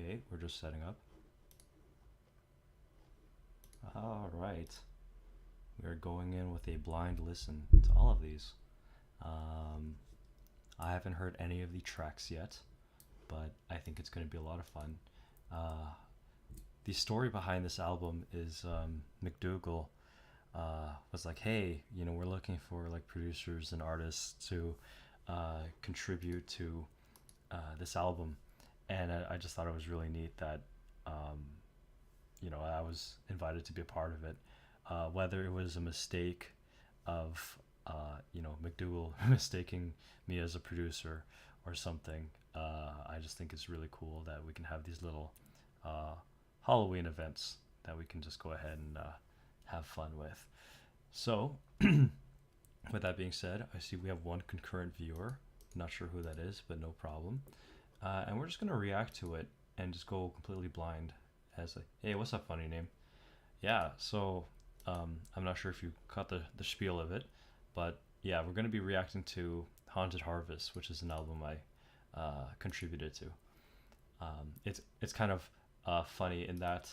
Okay, we're just setting up. Alright. We're going in with a blind listen to all of these. I haven't heard any of the tracks yet, but I think it's going to be a lot of fun. The story behind this album is McDougal was like, hey, you know, we're looking for like producers and artists to contribute to this album. And I just thought it was really neat that, you know, I was invited to be a part of it. Whether it was a mistake of, you know, McDougal mistaking me as a producer or something, I just think it's really cool that we can have these little Halloween events that we can just go ahead and have fun with. So, with that being said, I see we have one concurrent viewer. Not sure who that is, but no problem. And we're just going to react to it and just go completely blind as a, hey, what's up, funny name? Yeah, so I'm not sure if you caught the spiel of it, but yeah, we're going to be reacting to Haunted Harvest, which is an album I contributed to. It's kind of funny in that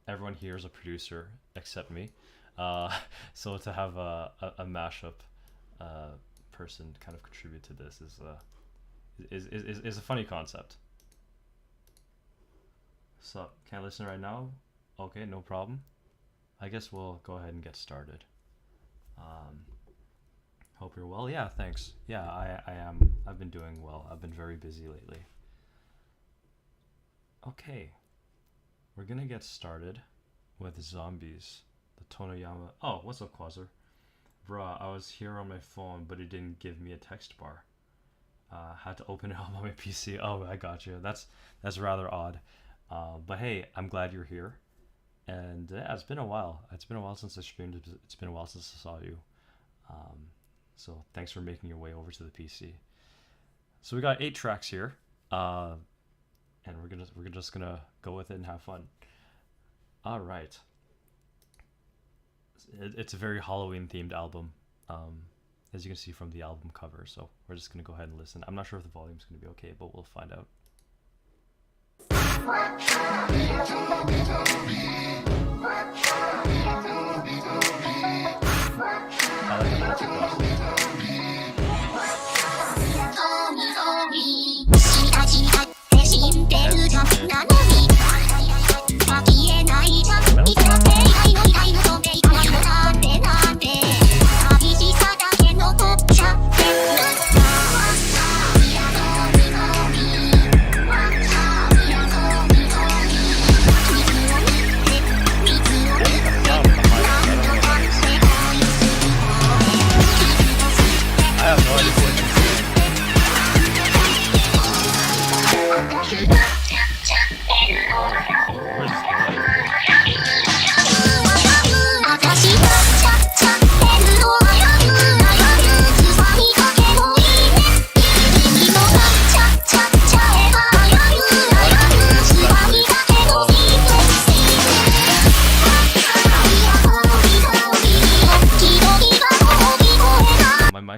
everyone here is a producer except me. So to have a mashup person kind of contribute to this is a funny concept. So, can I listen right now? Okay, no problem. I guess we'll go ahead and get started. Hope you're well. Yeah, thanks. Yeah, I am. I've been doing well. I've been very busy lately. Okay, we're gonna get started with Zombies, the Tonoyama. Oh, what's up, Quasar? Bruh, I was here on my phone, but it didn't give me a text bar. Had to open it up on my PC. Oh, I got you. That's rather odd. But hey, I'm glad you're here. And yeah, it's been a while. It's been a while since I streamed. It's been a while since I saw you. So thanks for making your way over to the PC. So we got 8 tracks here, and we're just gonna go with it and have fun. All right. It's a very Halloween themed album, as you can see from the album cover. So we're just gonna go ahead and listen. I'm not sure if the volume's gonna be okay, but we'll find out. I like the multi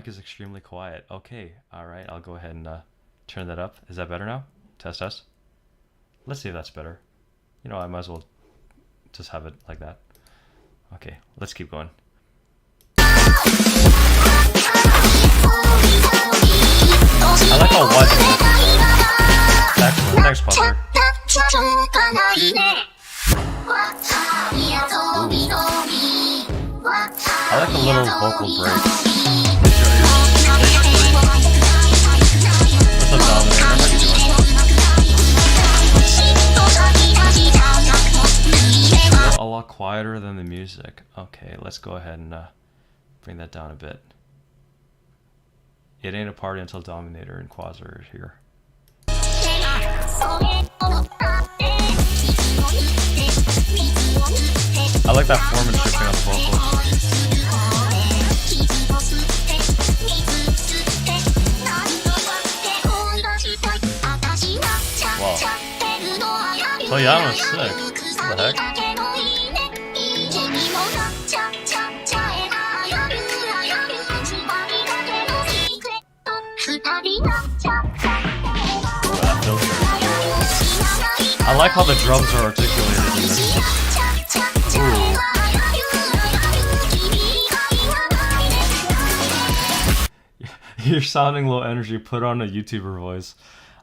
is extremely quiet. Okay, all right, I'll go ahead and turn that up. Is that better now? Test, test. Let's see if that's better. You know, I might as well just have it like that. Okay, let's keep going. I like how wide it is. Excellent, thanks, Puzzler. I like the little vocal breaks. What's up, Dominator? How you doing? A lot quieter than the music. Okay, let's go ahead and bring that down a bit. It ain't a party until Dominator and Quasar are here. I like that form and shifting on the vocals. Wow. Toyama's sick. What the heck? That filter. I like how the drums are articulated in this. Ooh. You're sounding low energy. Put on a YouTuber voice.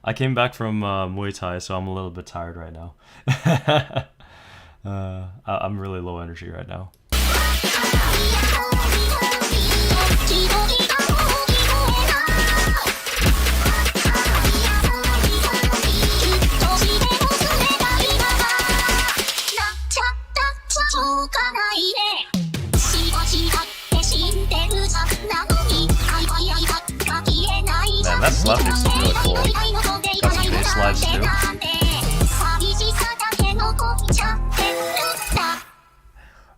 I came back from Muay Thai, so I'm a little bit tired right now. I'm really low energy right now. Man, that slap is really cool. Got some bass slides too.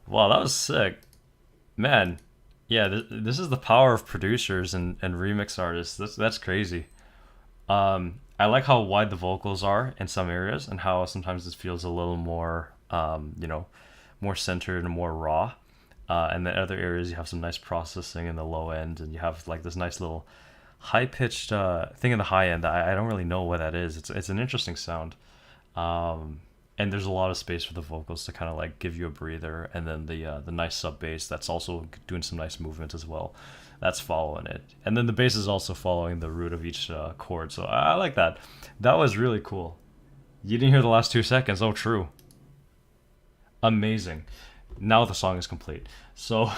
Wow, that was sick. Man, yeah, this is the power of producers and remix artists. That's crazy. I like how wide the vocals are in some areas and how sometimes it feels a little more, more centered and more raw. And then other areas you have some nice processing in the low end, and you have like this nice little high-pitched thing in the high end. I don't really know what that is. It's an interesting sound. And there's a lot of space for the vocals to kind of like give you a breather, and then the nice sub bass that's also doing some nice movement as well. That's following it, and then the bass is also following the root of each chord. So I like that. That was really cool. You didn't hear the last 2 seconds. Oh, true. Amazing. Now the song is complete. So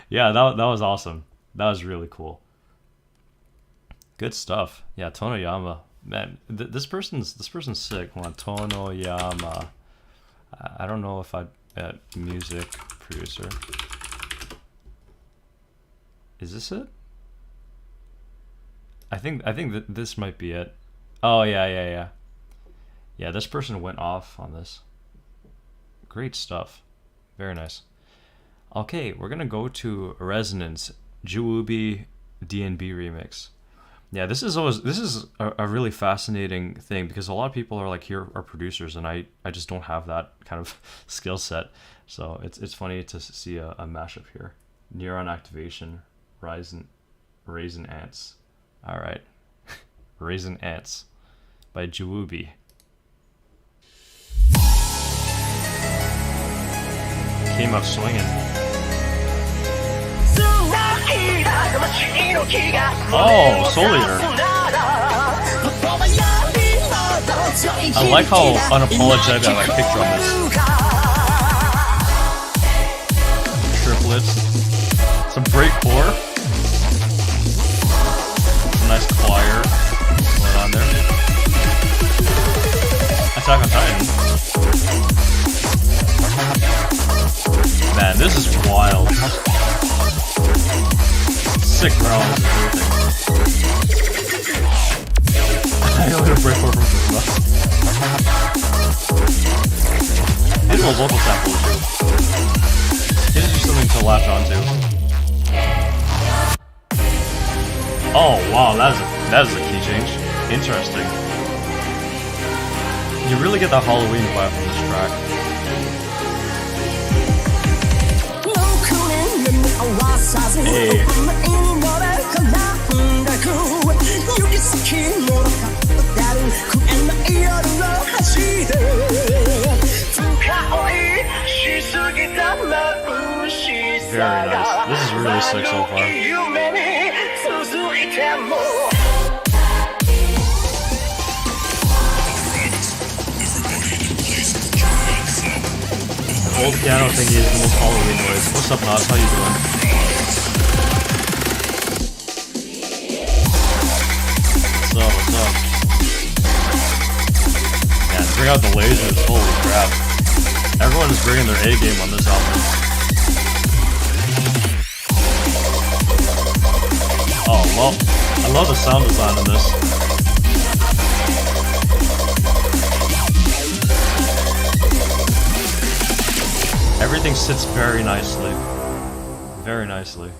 yeah, that was awesome. That was really cool. Good stuff. Yeah, Tonoyama. Man, this person's sick. Hold on, Tonoyama. I don't know if music producer. Is this it? I think that this might be it. Oh yeah. Yeah, this person went off on this. Great stuff. Very nice. Okay, we're gonna go to Resonance Juubi DNB remix. Yeah, this is a really fascinating thing because a lot of people are like, here are producers, and I just don't have that kind of skill set. So it's funny to see a mashup here. Neuron activation, Raisin Ants. All right, Raisin Ants by Juubi. Came up swinging. Oh, Solier. I like how unapologetic I like kick drum is. Triplets. Some breakcore. Some nice choir going on there. Attack on Titan. Man, this is wild. Sick drums and everything. I know to break forward from Zumba. His little vocal sample too. It gives you something to latch onto. Oh wow, that is a key change. Interesting. You really get that Halloween vibe from this track. Hey. Very nice. This is really sick so far. Old piano thingy is the most Halloween noise. What's up, Nas? How you doing? What's up? Man, bring out the lasers. Holy crap. Everyone is bringing their A game on this album. Oh, well, I love the sound design in this. Everything sits very nicely. Very nicely.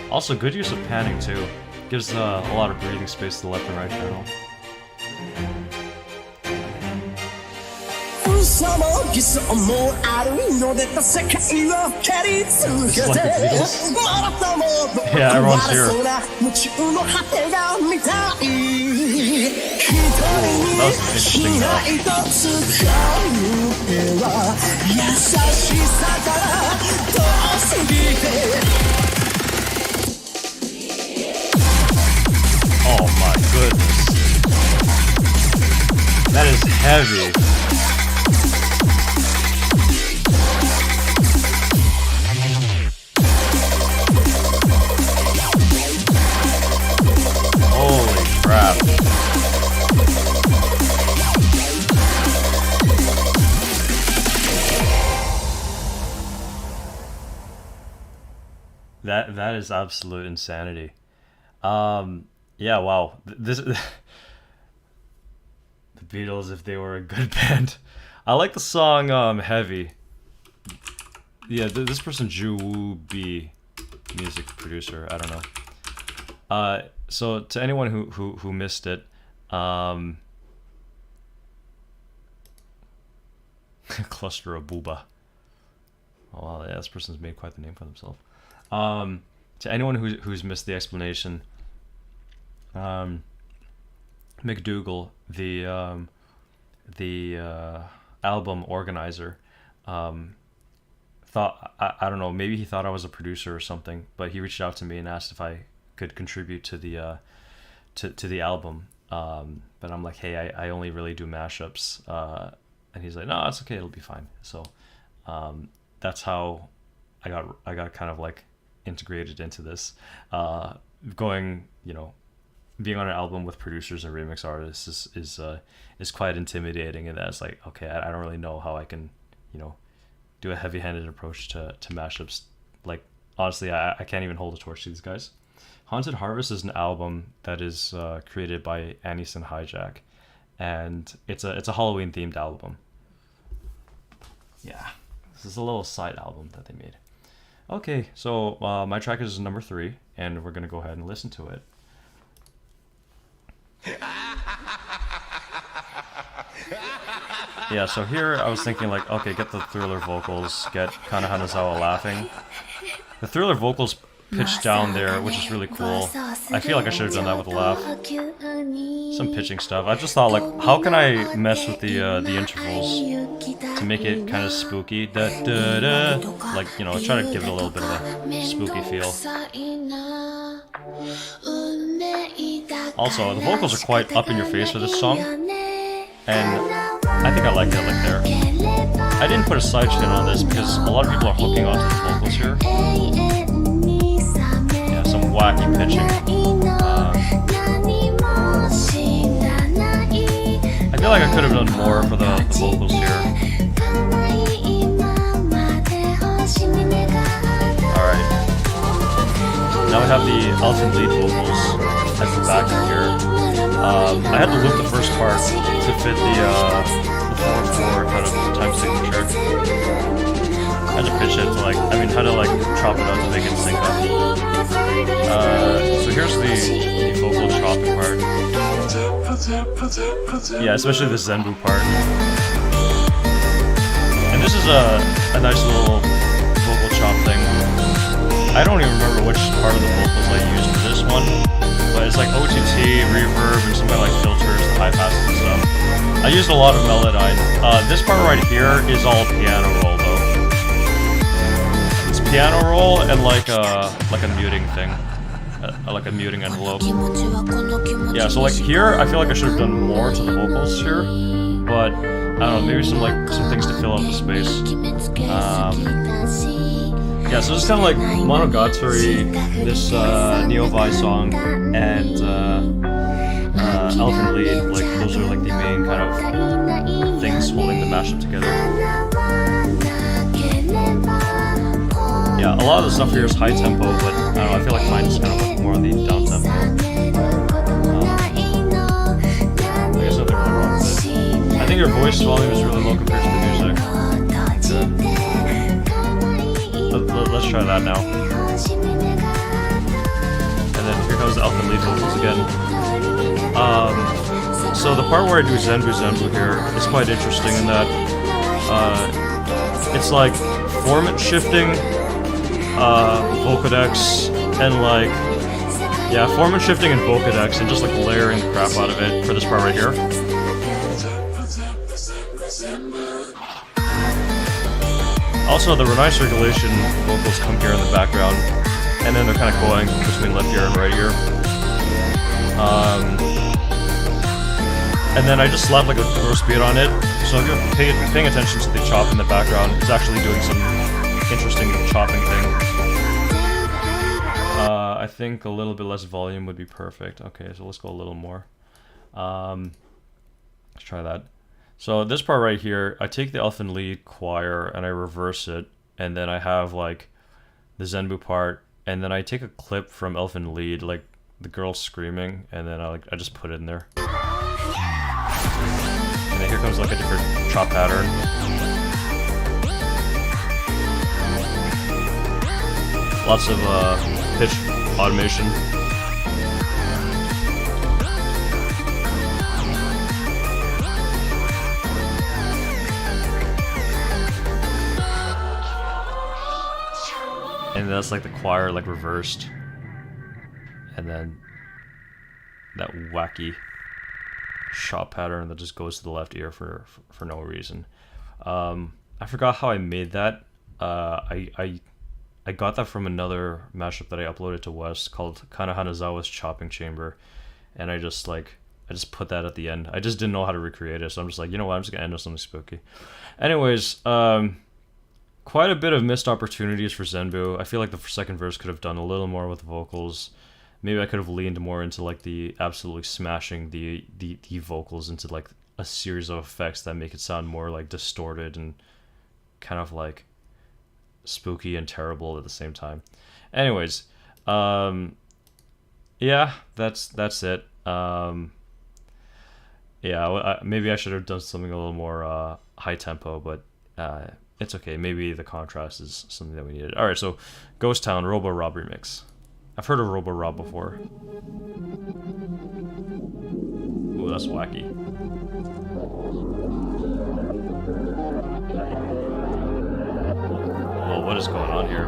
Also, good use of panning too. Gives a lot of breathing space to the left and right channel. Yeah, everyone's here. Ooh, that was interesting Oh my goodness. That is heavy. Holy crap. That is absolute insanity. Yeah, wow. This the Beatles if they were a good band. I like the song Heavy. Yeah, this person Ju Woo B, music producer, I don't know. So to anyone who missed it, cluster of booba. Oh wow, yeah, this person's made quite the name for themselves. To anyone who's missed the explanation, McDougal, the album organizer, thought I don't know, maybe he thought I was a producer or something, but he reached out to me and asked if I could contribute to the to the album. But I'm like, hey, I only really do mashups, and he's like, no, it's okay, it'll be fine. So that's how I got kind of like integrated into this, going, you know, being on an album with producers and remix artists is quite intimidating, and that's like, okay, I don't really know how I can, you know, do a heavy-handed approach to mashups. Like, honestly, I can't even hold a torch to these guys. Haunted Harvest is an album that is created by Anison Hijack, and it's a Halloween themed album. Yeah, this is a little side album that they made. Okay, so my track is number 3, and we're gonna go ahead and listen to it. Yeah, so here I was thinking like, okay, get the Thriller vocals, get Kana Hanazawa laughing. The Thriller vocals pitched down there, which is really cool. I feel like I should have done that with a laugh. Some pitching stuff. I just thought like, how can I mess with the intervals to make it kind of spooky? Da, da, da. Like, you know, try to give it a little bit of a spooky feel. Also, the vocals are quite up in your face for this song, and I think I like it like there. I didn't put a side chin on this because a lot of people are hooking onto the vocals here. Yeah, some wacky pitching. I feel like I could have done more for the vocals here. Alright. Now we have the Elton lead vocals at the back here. I had to loop the first part to fit the 4/4 kind of time signature. I had to pitch it to like, I mean, how to like chop it up to make it sync up. So here's the vocal chopping part. Yeah, especially the Zenbu part. And this is a nice little vocal chop thing. I don't even remember which part of the vocals I used for this one, but it's like OTT, reverb, and some kind of like filters and high passes and stuff. I used a lot of Melodyne. This part right here is all piano roll though. It's piano roll and like a muting thing, like a muting envelope. Yeah, so like here, I feel like I should have done more to the vocals here, but I don't know, maybe some things to fill out the space. Yeah, so it's kind of like Monogatari, this Neo-Vi song, and Elfin lead, like those are like the main kind of things holding the mashup together. Yeah, a lot of the stuff here is high tempo, but I don't know, I feel like mine is kind of like more on the down tempo. I guess nothing really wrong with it. I think your voice volume is really low compared to the music. Let's try that now. And then here comes the Elfin lead vocals again. So the part where I do Zenbu here is quite interesting in that It's like formant shifting, Vocodex, and like, yeah, formant shifting and Vocodex, and just like layering the crap out of it for this part right here. Also, the Renai circulation vocals come here in the background, and then they're kind of going between left ear and right ear. And then I just slapped like a gross beat on it, so if you're paying attention to the chop in the background, it's actually doing some interesting chopping thing. I think a little bit less volume would be perfect. Okay, so let's go a little more. Let's try that. So this part right here, I take the elfin lead choir and I reverse it, and then I have like the Zenbu part, and then I take a clip from elfin lead, like the girl screaming, and then I just put it in there. And then here comes like a different chop pattern. Lots of pitch automation. And that's like the choir like reversed. And then that wacky shot pattern that just goes to the left ear for no reason. I forgot how I made that. I got that from another mashup that I uploaded to Wes called Kana Hanazawa's Chopping Chamber, and I just put that at the end. I just didn't know how to recreate it, so I'm just like, you know what, I'm just gonna end with something spooky. Anyways, quite a bit of missed opportunities for Zenbu. I feel like the second verse could have done a little more with the vocals. Maybe I could have leaned more into like the absolutely smashing the vocals into like a series of effects that make it sound more like distorted and kind of like spooky and terrible at the same time. Anyways, yeah, that's it. Yeah, maybe I should have done something a little more high tempo, but it's okay. Maybe the contrast is something that we needed. All right, so Ghost Town Robo Rob remix. I've heard of Robo Rob before. Ooh, that's wacky. Whoa, what is going on here?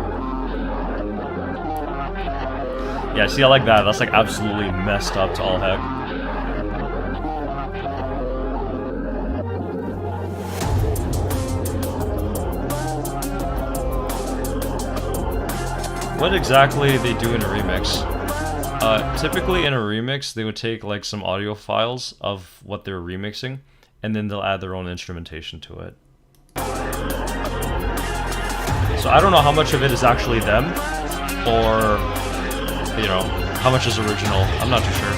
Yeah, see, I like that. That's like absolutely messed up to all heck. What exactly they do in a remix? Typically in a remix, they would take like some audio files of what they're remixing, and then they'll add their own instrumentation to it. So I don't know how much of it is actually them, or, you know, how much is original. I'm not too sure.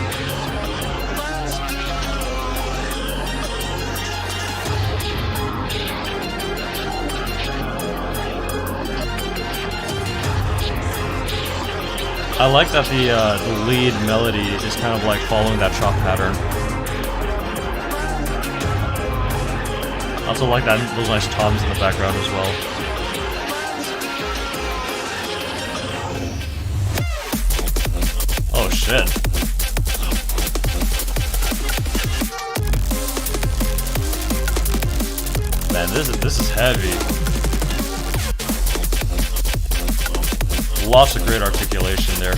I like that the lead melody is kind of like following that chop pattern. I also like that those nice toms in the background as well. Oh shit. Man, this is heavy. Lots of great articulation there.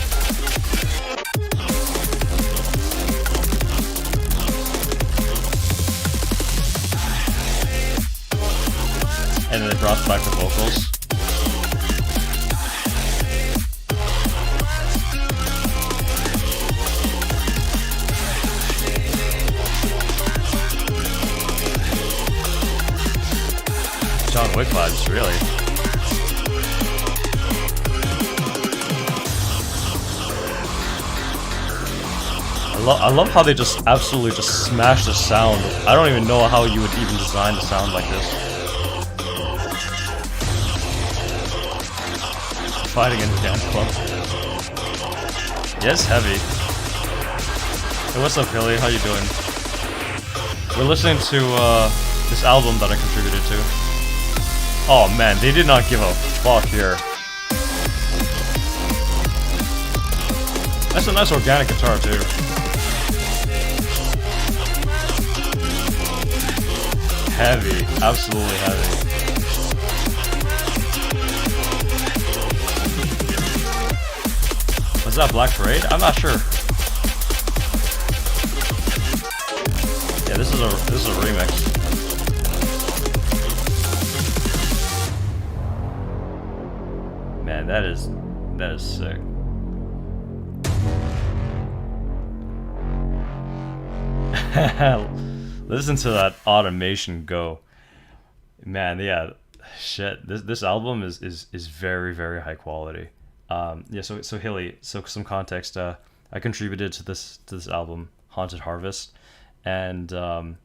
And then it drops back to vocals. John Wick vibes, really. I love how they just absolutely just smash the sound. I don't even know how you would even design a sound like this. Fighting in a dance club. Yeah, it's heavy. Hey, what's up, Billy? How you doing? We're listening to this album that I contributed to. Oh man, they did not give a fuck here. That's a nice organic guitar too. Heavy, absolutely heavy. that Black Parade? I'm not sure. Yeah, this is a remix. Man, that is sick. Listen to that automation go. Man, yeah, shit. This album is very, very high quality. Yeah, so Hilly, so some context, I contributed to this album, Haunted Harvest, and I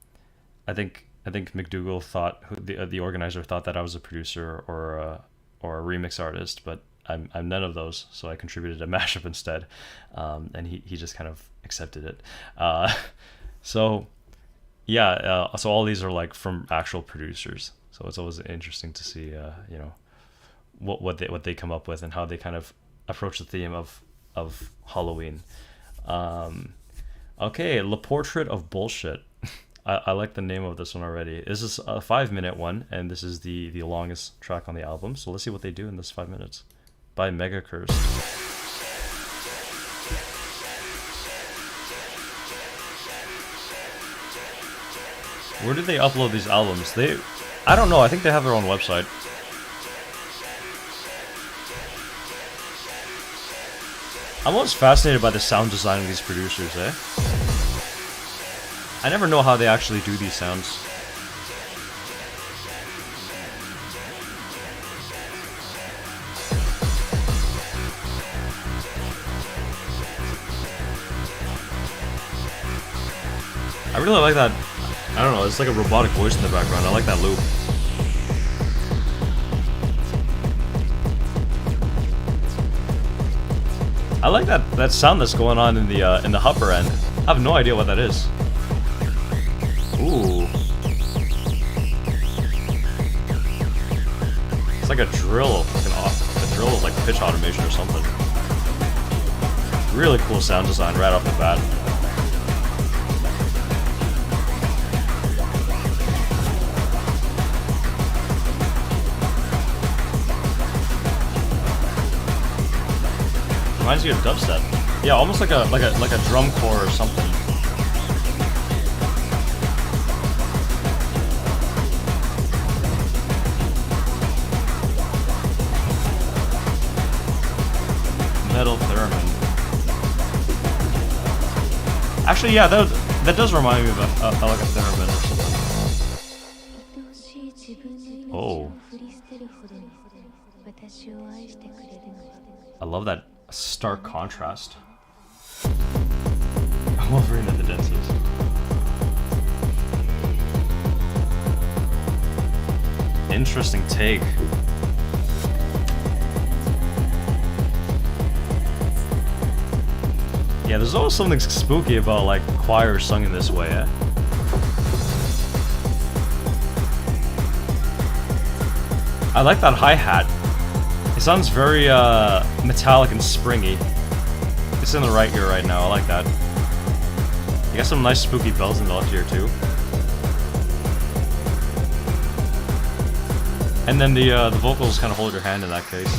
think McDougal thought, the organizer thought that I was a producer or a remix artist, but I'm none of those, so I contributed a mashup instead, and he just kind of accepted it. So yeah, so all these are like from actual producers, so it's always interesting to see you know, what they come up with and how they kind of approach the theme of Halloween. Okay, Le Portrait of Bullshit. I like the name of this one already. This is a 5-minute one, and this is the longest track on the album. So let's see what they do in this 5 minutes. By Mega Cursed. Where do they upload these albums? I don't know. I think they have their own website. I'm always fascinated by the sound design of these producers, eh? I never know how they actually do these sounds. I really like that. I don't know, it's like a robotic voice in the background. I like that loop. I like that sound that's going on in the upper end. I have no idea what that is. Ooh. It's like a drill, a drill with like pitch automation or something. Really cool sound design right off the bat. Reminds you of dubstep. Yeah, almost like a drum corps or something. Metal theremin. Actually, yeah, that does remind me of like a theremin or something. Oh. I love that stark contrast. Wolverine at the dentist. Interesting take. Yeah, there's always something spooky about like choirs sung in this way, eh? I like that hi-hat. It sounds very metallic and springy. It's in the right ear right now, I like that. You got some nice spooky bells in the left ear too. And then the vocals kind of hold your hand in that case,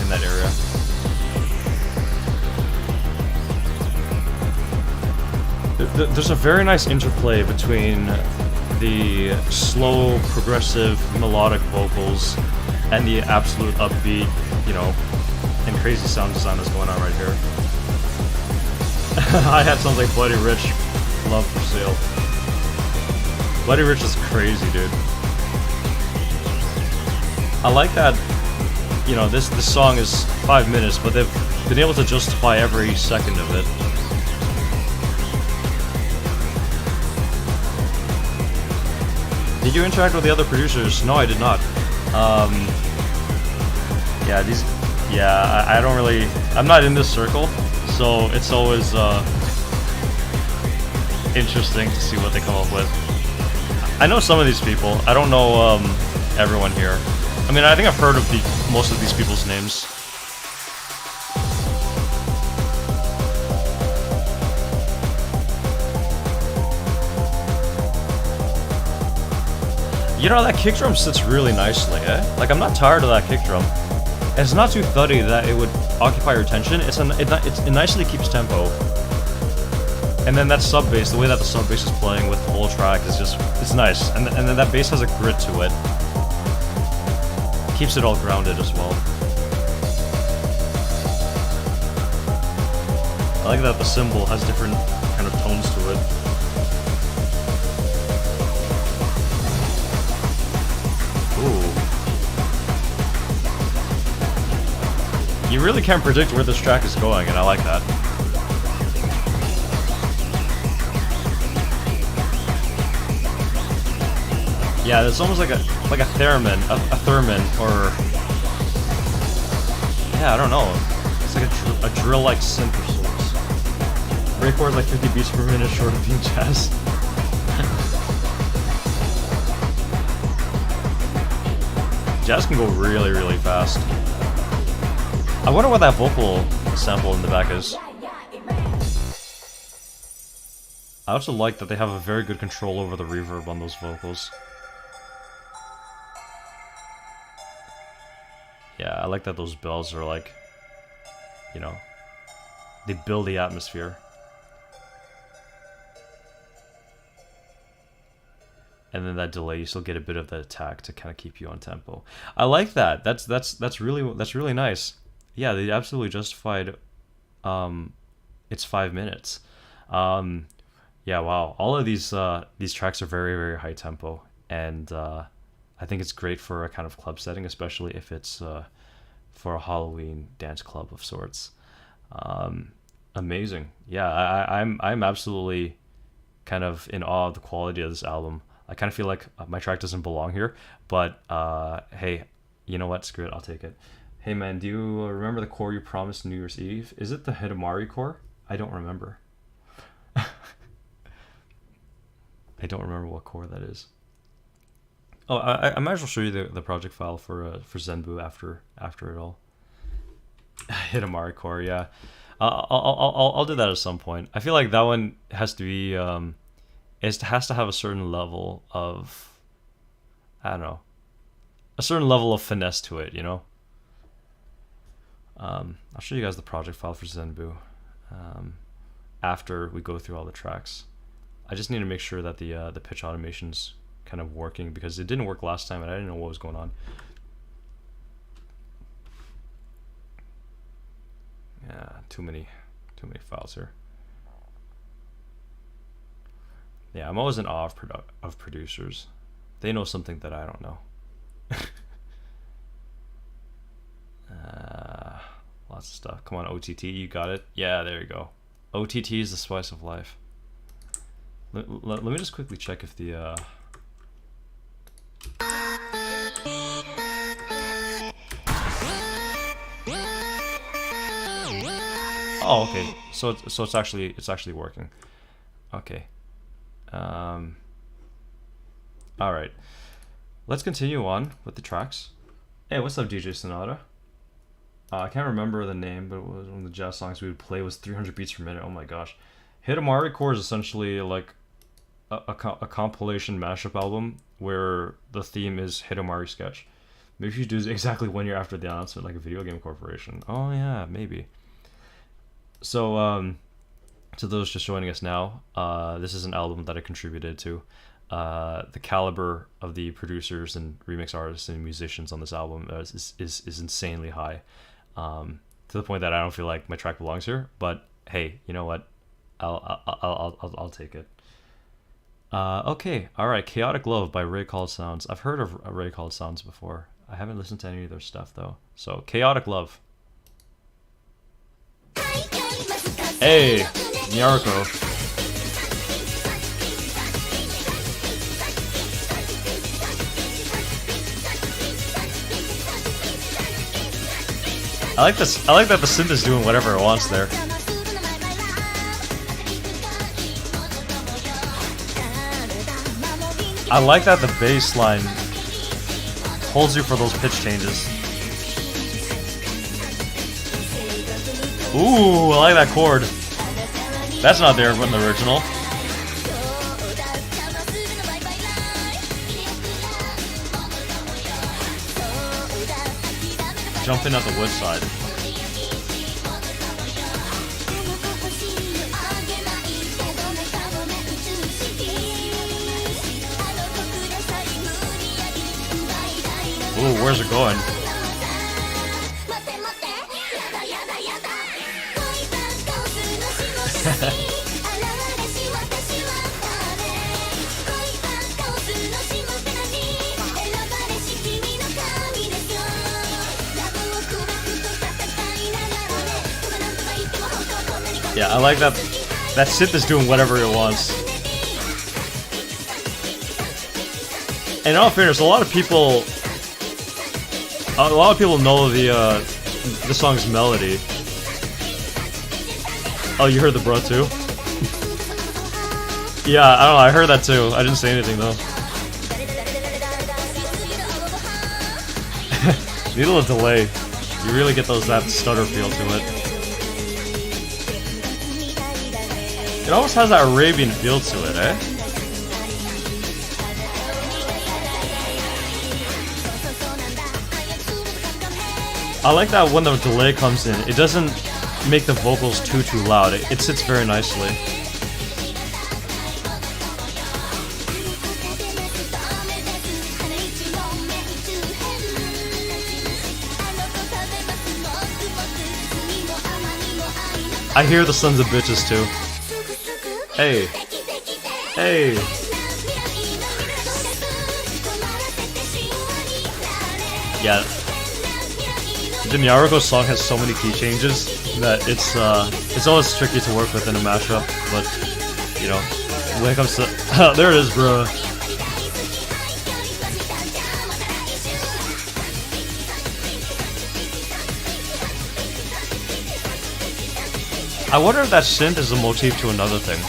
in that area. There's a very nice interplay between the slow, progressive, melodic vocals and the absolute upbeat, you know, and crazy sound design that's going on right here. Hi-hat sounds like Bloody Rich, Love for Sale. Bloody Rich is crazy, dude. I like that, you know, this song is 5 minutes, but they've been able to justify every second of it. Did you interact with the other producers? No, I did not. Yeah, I don't really, I'm not in this circle, so it's always interesting to see what they come up with. I know some of these people. I don't know everyone here. I mean, I think I've heard of most of these people's names. You know, that kick drum sits really nicely, eh? Like, I'm not tired of that kick drum. it's not too thuddy that it would occupy your attention. It nicely keeps tempo. And then that sub bass, the way that the sub bass is playing with the whole track is just, it's nice. And then that bass has a grit to it. Keeps it all grounded as well. I like that the cymbal has different kind of tones to it. Ooh. You really can't predict where this track is going, and I like that. Yeah, it's almost like a theremin, a theremin, or yeah, I don't know. It's like a drill-like synth of sorts. Breakcore is like 50 beats per minute, short of being jazz. Jazz can go really, really fast. I wonder what that vocal sample in the back is. I also like that they have a very good control over the reverb on those vocals. Yeah, I like that those bells are like, you know, they build the atmosphere. And then that delay, you still get a bit of that attack to kind of keep you on tempo. I like that. That's really nice. Yeah, they absolutely justified. It's 5 minutes. Yeah, wow. All of these tracks are very, very high tempo, and I think it's great for a kind of club setting, especially if it's for a Halloween dance club of sorts. Amazing. Yeah, I'm absolutely kind of in awe of the quality of this album. I kind of feel like my track doesn't belong here, but hey, you know what? Screw it, I'll take it. Hey man, do you remember the core you promised New Year's Eve? Is it the Hidamari core? I don't remember. I don't remember what core that is. Oh, I might as well show you the project file for Zenbu after it all. Hidamari core, yeah. I'll do that at some point. I feel like that one has to be it has to have a certain level of, I don't know, a certain level of finesse to it, you know. I'll show you guys the project file for Zenbu after we go through all the tracks. I just need to make sure that the pitch automation's kind of working, because it didn't work last time and I didn't know what was going on. Yeah, too many files here. Yeah, I'm always in awe of producers. They know something that I don't know. Lots of stuff. Come on, OTT, you got it. Yeah, there you go. OTT is the spice of life. Let me just quickly check if the oh, okay. So it's actually working. Okay. All right. Let's continue on with the tracks. Hey, what's up, DJ Sonata? I can't remember the name, but it was one of the jazz songs we would play was 300 beats per minute. Oh my gosh. Hidamari Core is essentially like a compilation mashup album where the theme is Hidamari Sketch. Maybe you should do exactly 1 year after the announcement, like a video game corporation. Oh yeah, maybe. So, to those just joining us now, this is an album that I contributed to. The caliber of the producers and remix artists and musicians on this album is insanely high, to the point that I don't feel like my track belongs here. But hey, you know what? I'll take it. Okay, all right. Chaotic Love by Ray Called Sounds. I've heard of Ray Called Sounds before. I haven't listened to any of their stuff though. So Chaotic Love. Hey, Nyarko. I like this. I like that the synth is doing whatever it wants there. I like that the bass line holds you for those pitch changes. Ooh, I like that chord. That's not there in the original. jump in at the wood side. Ooh, where's it going? Yeah, I like that. That synth is doing whatever it wants. And in all fairness, a lot of people know the song's melody. Oh, you heard the bro too? Yeah, I don't know. I heard that too. I didn't say anything though. Need a little delay. You really get that stutter feel to it. It almost has that Arabian feel to it, eh? I like that when the delay comes in, it doesn't make the vocals too loud. It sits very nicely. I hear the sons of bitches too. Hey. Hey. Yeah. The Nyaruko song has so many key changes that it's always tricky to work with in a mashup, but you know, when it comes to there it is, bro. I wonder if that synth is a motif to another thing.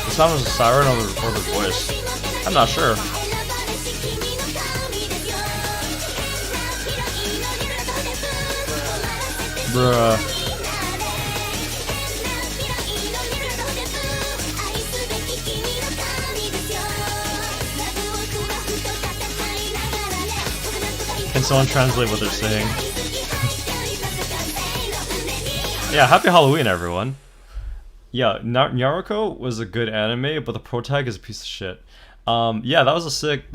The sound was a siren or the voice. I'm not sure. Bruh. Can someone translate what they're saying? Yeah, happy Halloween, everyone. Yeah, Naruto was a good anime, but the pro tag is a piece of shit. Yeah, that was a sick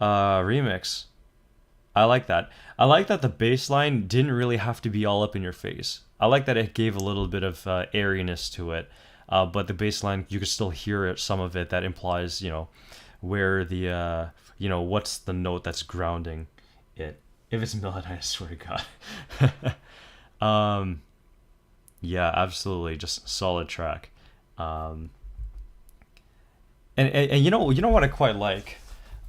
remix. I like that. I like that the bass line didn't really have to be all up in your face. I like that it gave a little bit of airiness to it, but the bass line, you could still hear it, some of it that implies, you know, where the you know, what's the note that's grounding it. If it's melody, I swear to God. Yeah, absolutely, just solid track. And you know what I quite like.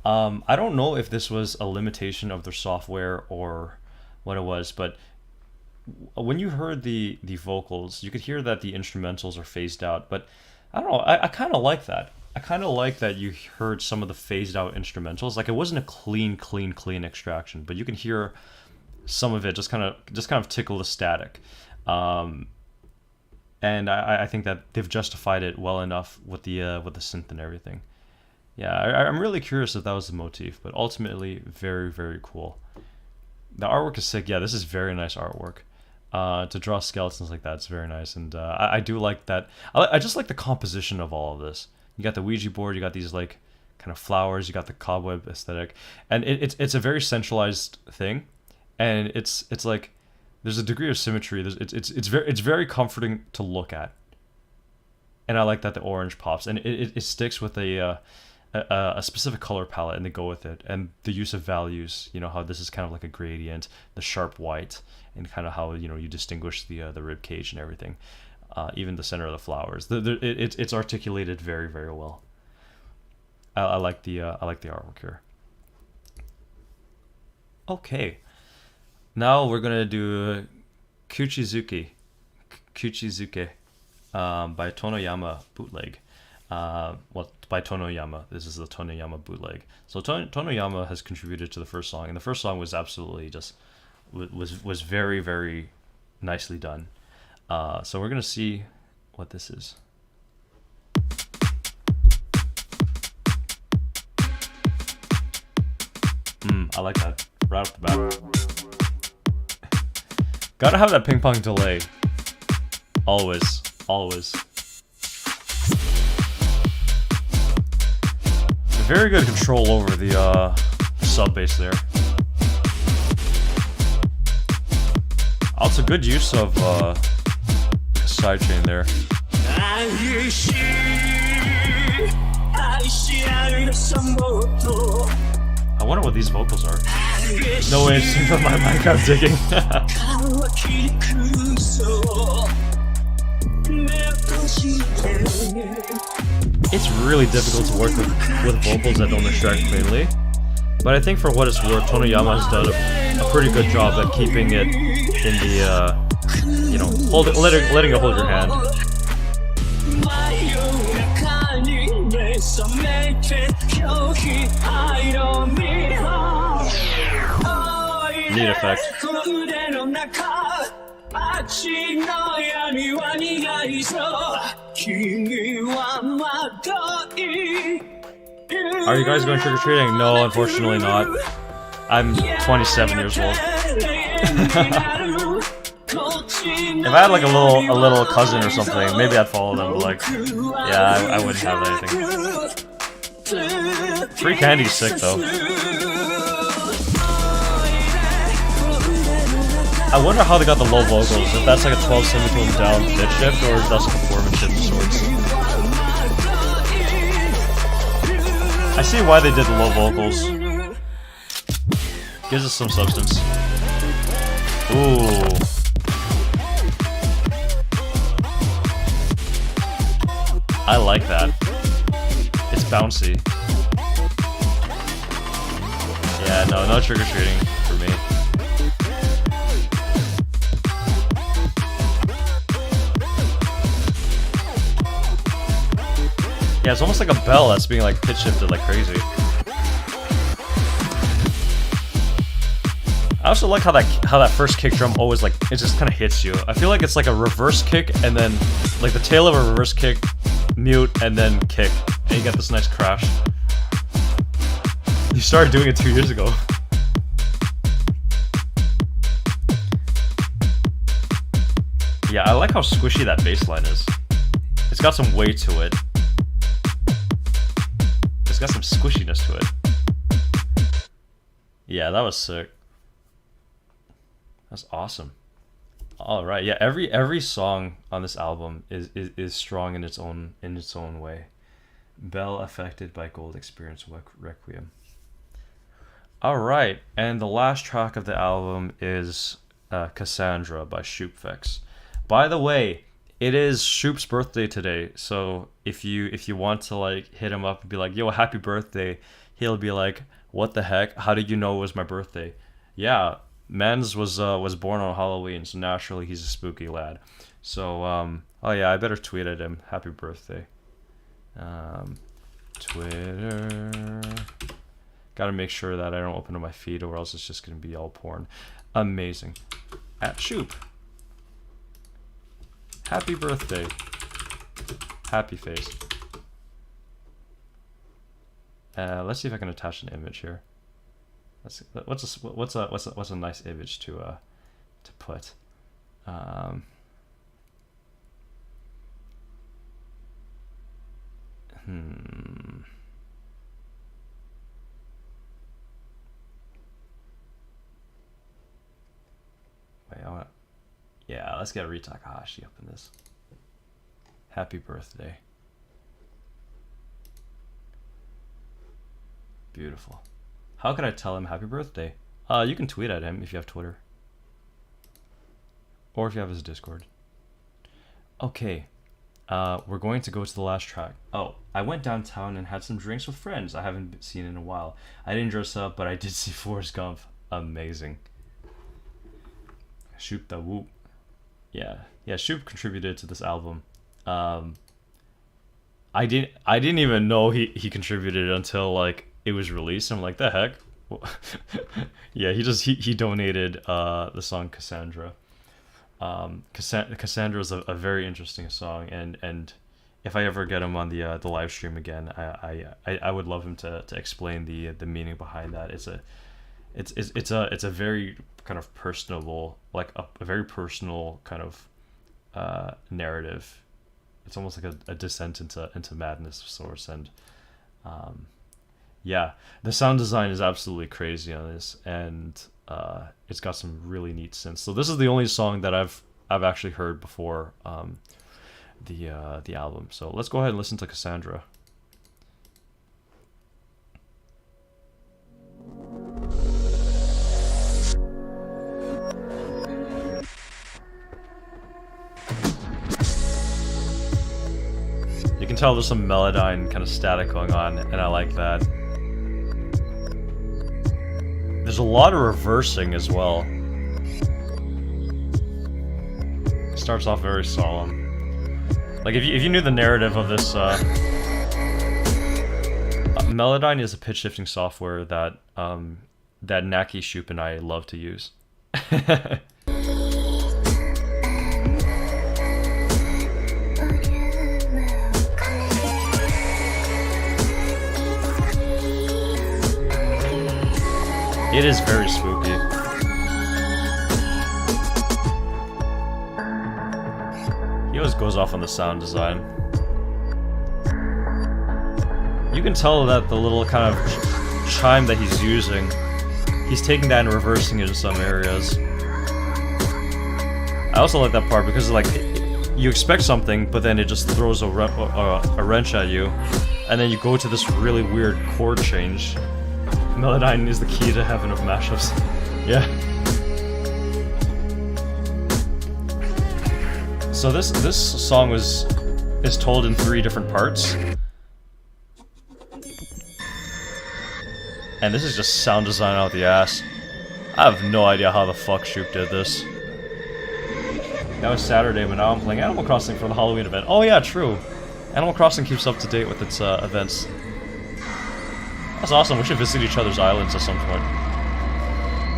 I don't know if this was a limitation of their software or what it was, but when you heard the vocals, you could hear that the instrumentals are phased out. But I don't know, I kind of like that. I kind of like that you heard some of the phased out instrumentals. Like, it wasn't a clean extraction, but you can hear some of it just kind of tickle the static. And I think that they've justified it well enough with the synth and everything. Yeah, I'm really curious if that was the motif, but ultimately very, very cool. The artwork is sick. Yeah, this is very nice artwork. To draw skeletons like that, it's very nice, and I do like that. I just like the composition of all of this. You got the Ouija board, you got these like kind of flowers, you got the cobweb aesthetic, and it's a very centralized thing, and it's like there's a degree of symmetry. It's very comforting to look at, and I like that the orange pops, and it sticks with a specific color palette, and they go with it, and the use of values. You know how this is kind of like a gradient, the sharp white, and kind of how you distinguish the rib cage and everything. Even the center of the flowers, it's articulated very, very well. I like the artwork here. Okay, now we're gonna do Kuchizuke by Tonoyama bootleg. Well, by Tonoyama. This is the Tonoyama bootleg. So Tonoyama has contributed to the first song, and the first song was absolutely just was very, very nicely done. So we're gonna see what this is. I like that right off the bat. Gotta have that ping pong delay. Always, always. Very good control over the sub bass there. Also good use of sidechain there. I wonder what these vocals are. No way it's from my Minecraft digging. It's really difficult to work with vocals that don't extract cleanly. But I think for what it's worth, Tonoyama has done a pretty good job at keeping it in the, you know, letting it hold your hand. Neat effect. Are you guys going trick-or-treating? No, unfortunately not. I'm 27 years old. If I had like a little cousin or something, maybe I'd follow them, but like, yeah, I wouldn't have anything. Free candy's sick though. I wonder how they got the low vocals, if that's like a 12 semitone down pitch shift, or if that's a performance shift of sorts. I see why they did the low vocals. Gives us some substance. Ooh. I like that. It's bouncy. Yeah, no trick-or-treating for me. Yeah, it's almost like a bell that's being like pitch shifted like crazy. I also like how that first kick drum always like it just kind of hits you. I feel like it's like a reverse kick and then like the tail of a reverse kick, mute, and then kick, and you get this nice crash. You started doing it 2 years ago. Yeah, I like how squishy that bass line is. It's got some weight to it. It's got some squishiness to it. Yeah, that was sick. That's awesome. All right, yeah. Every song on this album is strong in its own way. Bell affected by Gold Experience Requiem. All right, and the last track of the album is Cassandra by Shoopfex. By the way, it is Shoop's birthday today, so if you want to like hit him up and be like, "Yo, happy birthday," he'll be like, "What the heck? How did you know it was my birthday?" Yeah, Mans was born on Halloween, so naturally he's a spooky lad. So oh yeah, I better tweet at him, "Happy birthday." Twitter. Gotta make sure that I don't open up my feed, or else it's just gonna be all porn. Amazing. At Shoop. Happy birthday. Happy face. Let's see if I can attach an image here. What's a nice image to put? Wait, yeah, let's get Ri Takahashi up in this. Happy birthday. Beautiful. How can I tell him happy birthday? You can tweet at him if you have Twitter. Or if you have his Discord. Okay. We're going to go to the last track. Oh, I went downtown and had some drinks with friends I haven't seen in a while. I didn't dress up, but I did see Forrest Gump. Amazing. Shoop the whoop. Yeah, Shoop contributed to this album. I didn't even know he contributed until like it was released. I'm like, the heck? Yeah, he donated the song Cassandra. Cassandra is a very interesting song, and if I ever get him on the live stream again, I would love him to explain the meaning behind that. It's a very kind of personable, like a very personal kind of narrative. It's almost like a descent into madness of sorts, and yeah, the sound design is absolutely crazy on this, and it's got some really neat synths. So this is the only song that I've actually heard before the album. So let's go ahead and listen to Cassandra. You can tell there's some Melodyne kind of static going on, and I like that. There's a lot of reversing as well. It starts off very solemn. Like if you knew the narrative of this, Melodyne is a pitch shifting software that Naki, Shoop, and I love to use. It is very spooky. He always goes off on the sound design. You can tell that the little kind of chime that he's using, he's taking that and reversing it in some areas. I also like that part because like you expect something, but then it just throws a wrench at you, and then you go to this really weird chord change. Melodyne is the key to heaven of mashups. Yeah. So this song is told in 3 different parts. And this is just sound design out the ass. I have no idea how the fuck Shoop did this. That was Saturday, but now I'm playing Animal Crossing for the Halloween event. Oh yeah, true. Animal Crossing keeps up to date with its events. That's awesome. We should visit each other's islands at some point.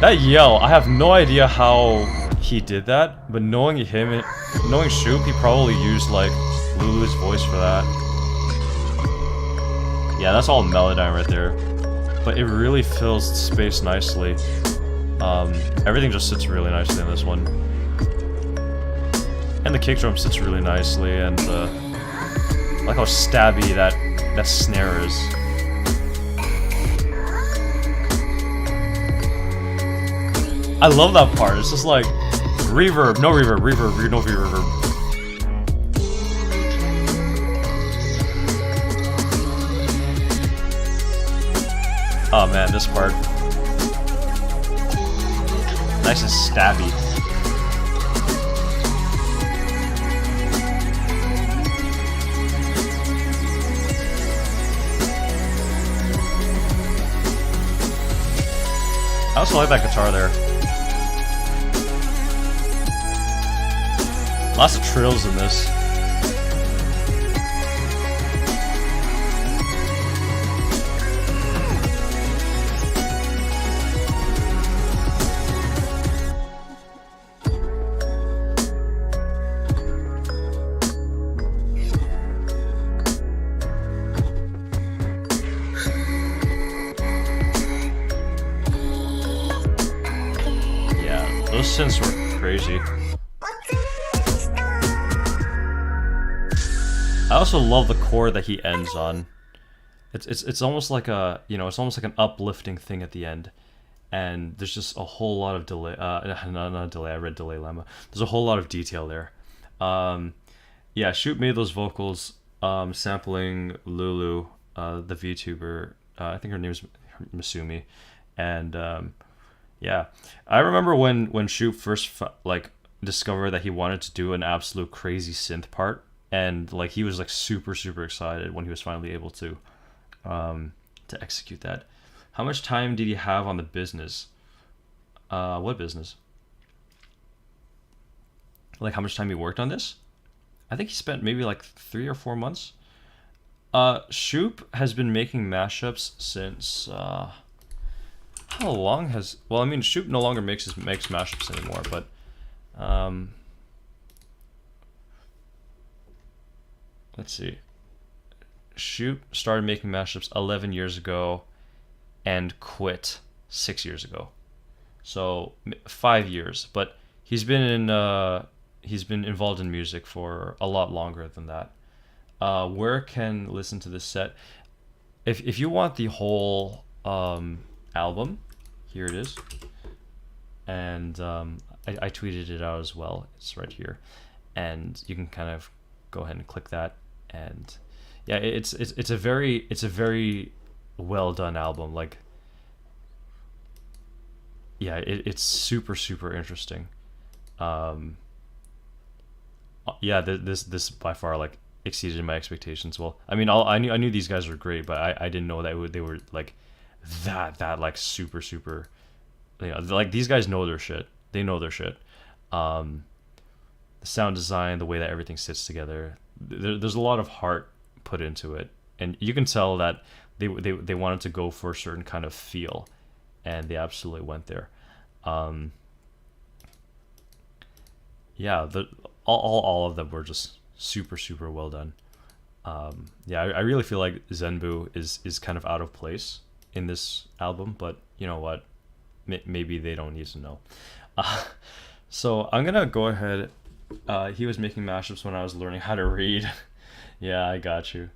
That yell, I have no idea how he did that, but knowing him, knowing Shoop, he probably used like Lulu's voice for that. Yeah, that's all Melodyne right there. But it really fills space nicely. Everything just sits really nicely in this one. And the kick drum sits really nicely, and I like how stabby that snare is. I love that part. It's just like reverb, no reverb, reverb, no reverb. Oh man, this part. Nice and stabby. I also like that guitar there. Lots of trills in this. Yeah, those synths were crazy. I also love the chord that he ends on. It's almost like a, you know, it's almost like an uplifting thing at the end, and there's just a whole lot of delay. Not delay. I read delay lemma. There's a whole lot of detail there. Yeah, Shoop made those vocals, sampling Lulu, the VTuber. I think her name's Masumi, and yeah, I remember when Shoop first discovered that he wanted to do an absolute crazy synth part. And like he was like super excited when he was finally able to execute that. How much time did he have on the business? What business? Like how much time he worked on this? I think he spent maybe like 3 or 4 months. Shoop has been making mashups since how long has? Well, I mean, Shoop no longer makes mashups anymore, but let's see. Shoop started making mashups 11 years ago and quit 6 years ago. So 5 years, but he's been involved in music for a lot longer than that. Where can listen to this set? If you want the whole album, here it is. And I tweeted it out as well. It's right here, and you can kind of go ahead and click that. And yeah, it's a very well done album. Like, yeah, it's super interesting. Yeah, this by far like exceeded my expectations. Well, I mean, I knew these guys were great, but I didn't know that they were like that like super, you know, like these guys know their shit. They know their shit. The sound design, the way that everything sits together, there's a lot of heart put into it, and you can tell that they wanted to go for a certain kind of feel, and they absolutely went there. Yeah, all of them were just super well done. Yeah, I really feel like Zenbu is kind of out of place in this album, but you know what? Maybe they don't need to know. So I'm gonna go ahead. He was making mashups when I was learning how to read. Yeah, I got you.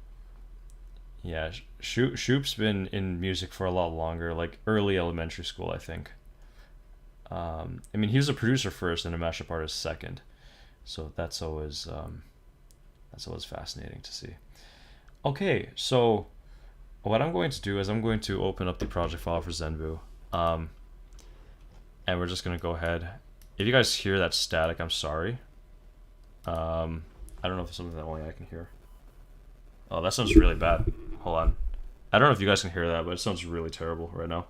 Yeah, Shoop's been in music for a lot longer, like early elementary school, I think. I mean, he was a producer first and a mashup artist second, so that's always fascinating to see. Okay, so what I'm going to do is I'm going to open up the project file for Zenbu, and we're just gonna go ahead. If you guys hear that static, I'm sorry. I don't know if it's something that only I can hear. Oh, that sounds really bad. Hold on. I don't know if you guys can hear that, but it sounds really terrible right now.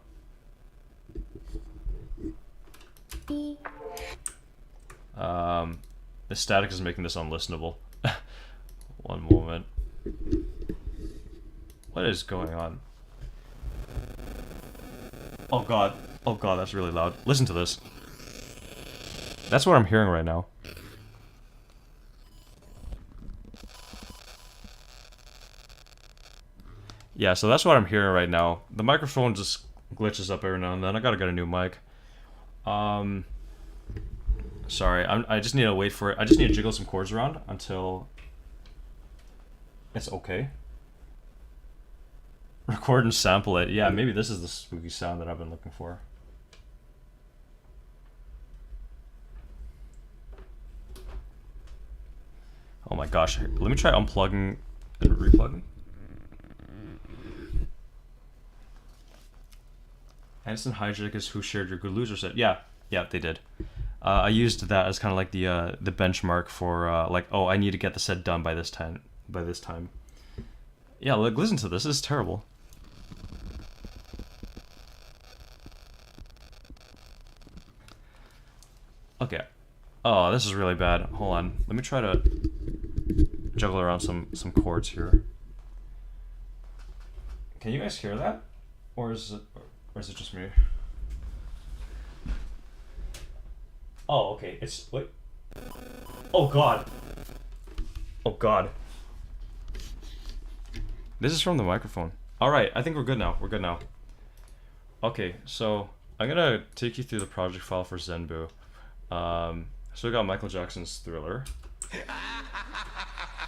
The static is making this unlistenable. One moment. What is going on? Oh god. Oh god, that's really loud. Listen to this. That's what I'm hearing right now. Yeah, so that's what I'm hearing right now. The microphone just glitches up every now and then. I gotta get a new mic. Sorry, I just need to wait for it. I just need to jiggle some chords around until it's okay. Record and sample it. Yeah, maybe this is the spooky sound that I've been looking for. Oh my gosh, let me try unplugging and replugging. Anison Hijack is who shared your Good Loser set. Yeah, they did. I used that as kind of like the benchmark for like, oh, I need to get the set done by this time. Yeah, like, listen to this. This is terrible. Okay. Oh, this is really bad. Hold on. Let me try to juggle around some chords here. Can you guys hear that? Or is it just me? Oh, okay. It's wait. Oh god. Oh god. This is from the microphone. All right, I think we're good now. Okay, so I'm gonna take you through the project file for Zenbu. So we got Michael Jackson's Thriller.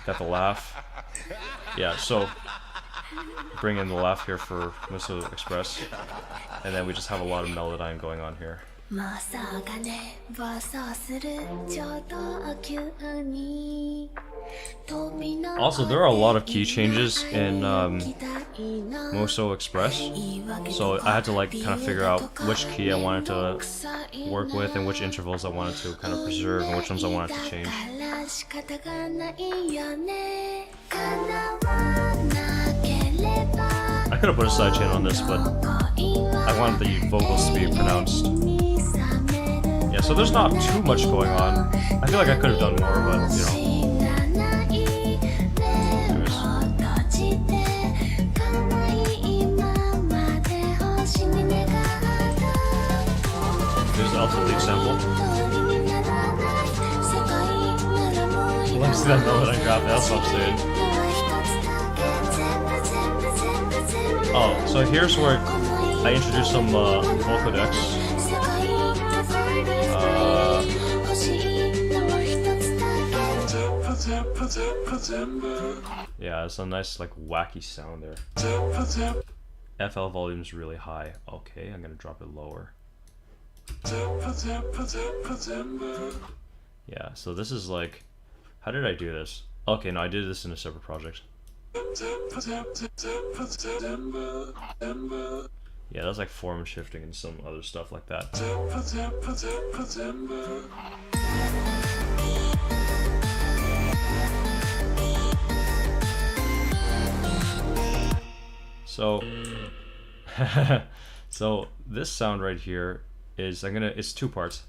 Got the laugh. Yeah, so bring in the laugh here for Musso Express, and then we just have a lot of Melodyne going on here. Also, there are a lot of key changes in Musso Express, so I had to like kind of figure out which key I wanted to work with and which intervals I wanted to kind of preserve and which ones I wanted to change. I could have put a sidechain on this, but I wanted the vocals to be pronounced. Yeah, so there's not too much going on. I feel like I could have done more, but you know. There's the alto lead sample. So let's see that note I grabbed, that's what I'm saying. Oh, so here's where I introduced some vocodecs. Yeah, it's a nice like wacky sound there. FL volume's really high. Okay, I'm gonna drop it lower. Yeah, so this is like, how did I do this? Okay, no, I did this in a separate project. Yeah, that's like form shifting and some other stuff like that. So, so this sound right here is, it's two parts.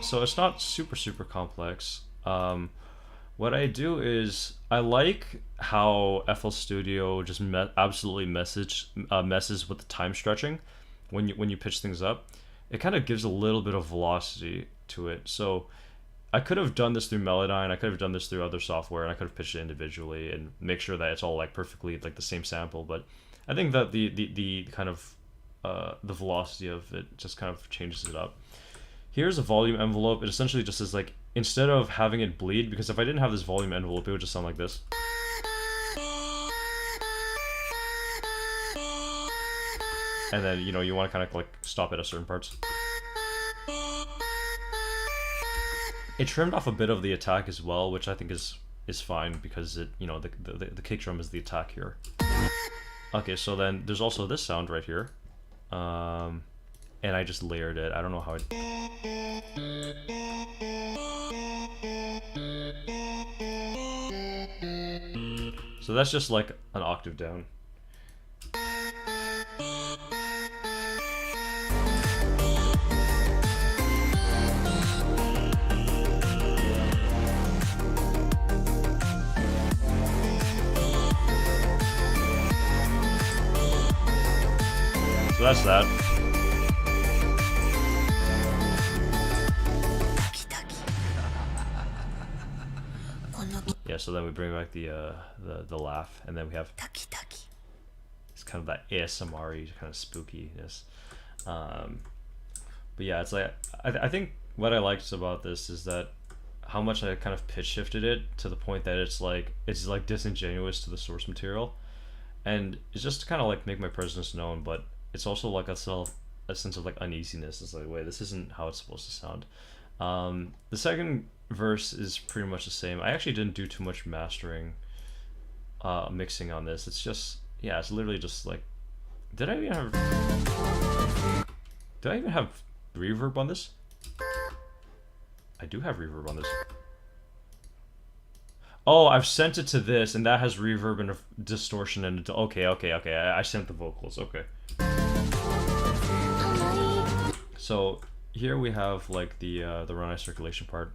So it's not super complex. What I do is I like how FL Studio just absolutely messes with the time stretching when you pitch things up. It kind of gives a little bit of velocity to it. So I could have done this through Melodyne, I could have done this through other software, and I could have pitched it individually and make sure that it's all like perfectly like the same sample. But I think that the kind of the velocity of it just kind of changes it up. Here's a volume envelope. It essentially just is like, instead of having it bleed, because if I didn't have this volume envelope, it would just sound like this. And then, you want to kind of like stop it at certain parts. It trimmed off a bit of the attack as well, which I think is fine, because it, the kick drum is the attack here. Okay, so then there's also this sound right here. And I just layered it. I don't know how it... So that's just like an octave down. So that's that. Yeah, so then we bring back the laugh, and then we have it's kind of that ASMR-y kind of spookiness. But yeah, it's like I think what I liked about this is that how much I kind of pitch shifted it to the point that it's like disingenuous to the source material, and it's just to kind of like make my presence known, but it's also like a sense of like uneasiness. It's like, wait, this isn't how it's supposed to sound. The second verse is pretty much the same. I actually didn't do too much mastering, mixing on this. It's just, yeah, it's literally just like, did I even have reverb on this? I do have reverb on this. Oh, I've sent it to this, and that has reverb and distortion and okay. I sent the vocals. Okay. So here we have like the run circulation part.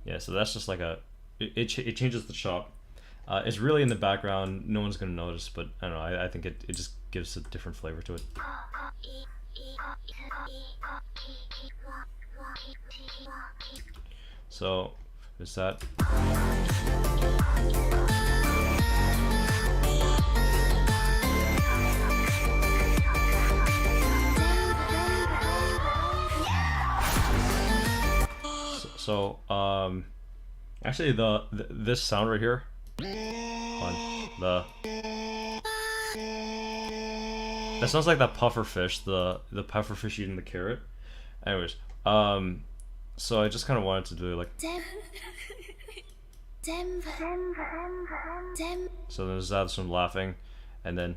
Yeah, so that's just like it changes the chop. It's really in the background, no one's gonna notice, but I don't know, I think it just gives a different flavor to it. So, is that... So, actually this sound right here, that sounds like that pufferfish, the pufferfish eating the carrot. Anyways, so I just kind of wanted to do like, so there's that, some laughing, and then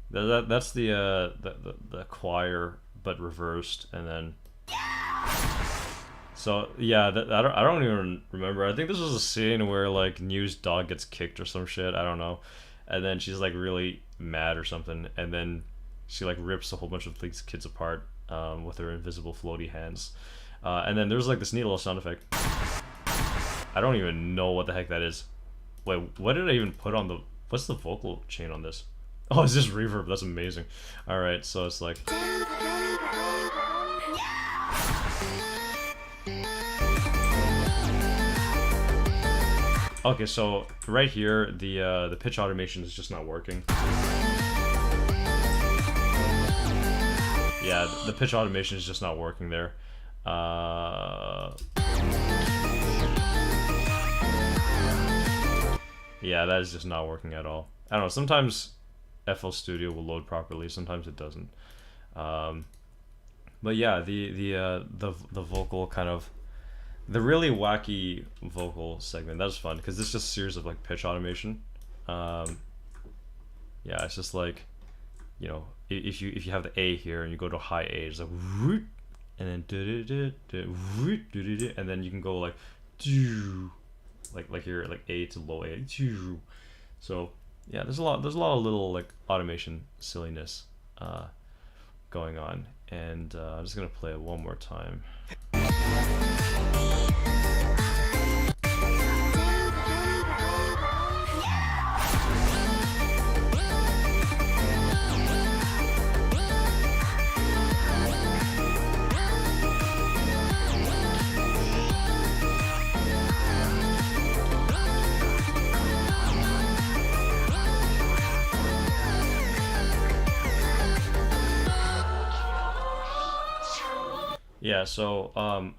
that's the choir but reversed, and then So yeah, I don't even remember. I think this was a scene where like New's dog gets kicked or some shit. I don't know, and then she's like really mad or something, and then she like rips a whole bunch of these kids apart with her invisible floaty hands, and then there's like this neat little sound effect. I don't even know what the heck that is. Wait, what did I even put on the? What's the vocal chain on this? Oh, it's just reverb. That's amazing. All right, so it's like. Okay, so right here, the pitch automation is just not working. Yeah, the pitch automation is just not working there. Yeah, that is just not working at all. I don't know. Sometimes FL Studio will load properly. Sometimes it doesn't. But yeah, the vocal kind of. The really wacky vocal segment, that was fun because this is just a series of like pitch automation. Yeah, it's just like, you know, if you have the A here and you go to high A, it's like and then and then you can go like here like A to low A. So yeah, there's a lot of little like automation silliness going on, and I'm just gonna play it one more time. Yeah, so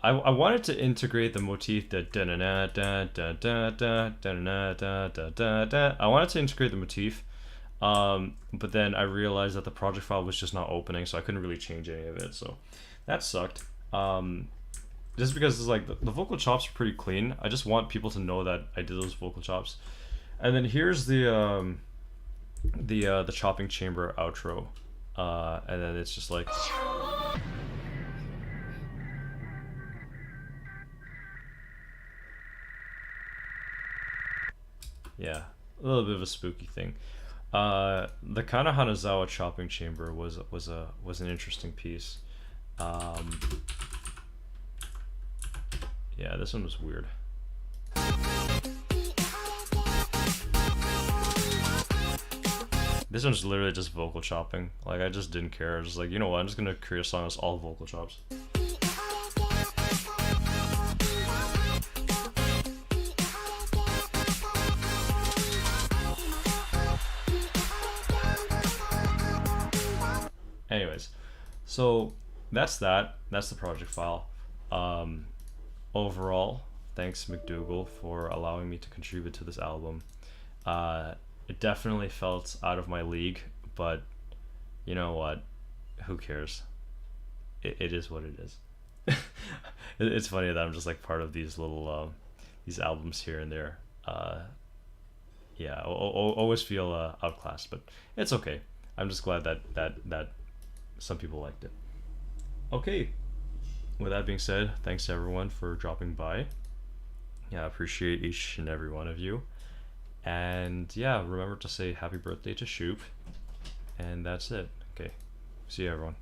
I wanted to integrate the motif that I wanted to integrate the motif, but then I realized that the project file was just not opening, so I couldn't really change any of it. So that sucked. Just because it's like the vocal chops are pretty clean. I just want people to know that I did those vocal chops. And then here's the chopping chamber outro, and then it's just like. Yeah, a little bit of a spooky thing. The Kana Hanazawa chopping chamber was an interesting piece. Yeah, this one was weird. This one's literally just vocal chopping. Like I just didn't care. I was just like, you know what? I'm just gonna create a song that's all vocal chops. Anyways, so that's that. That's the project file. Overall, thanks McDougal for allowing me to contribute to this album. It definitely felt out of my league, but you know what? Who cares? It is what it is. It's funny that I'm just like part of these little these albums here and there. Yeah, I always feel outclassed, but it's okay. I'm just glad that some people liked it. Okay, with that being said, thanks to everyone for dropping by. Yeah, I appreciate each and every one of you. And yeah, remember to say happy birthday to Shoop. And that's it. Okay, see you everyone.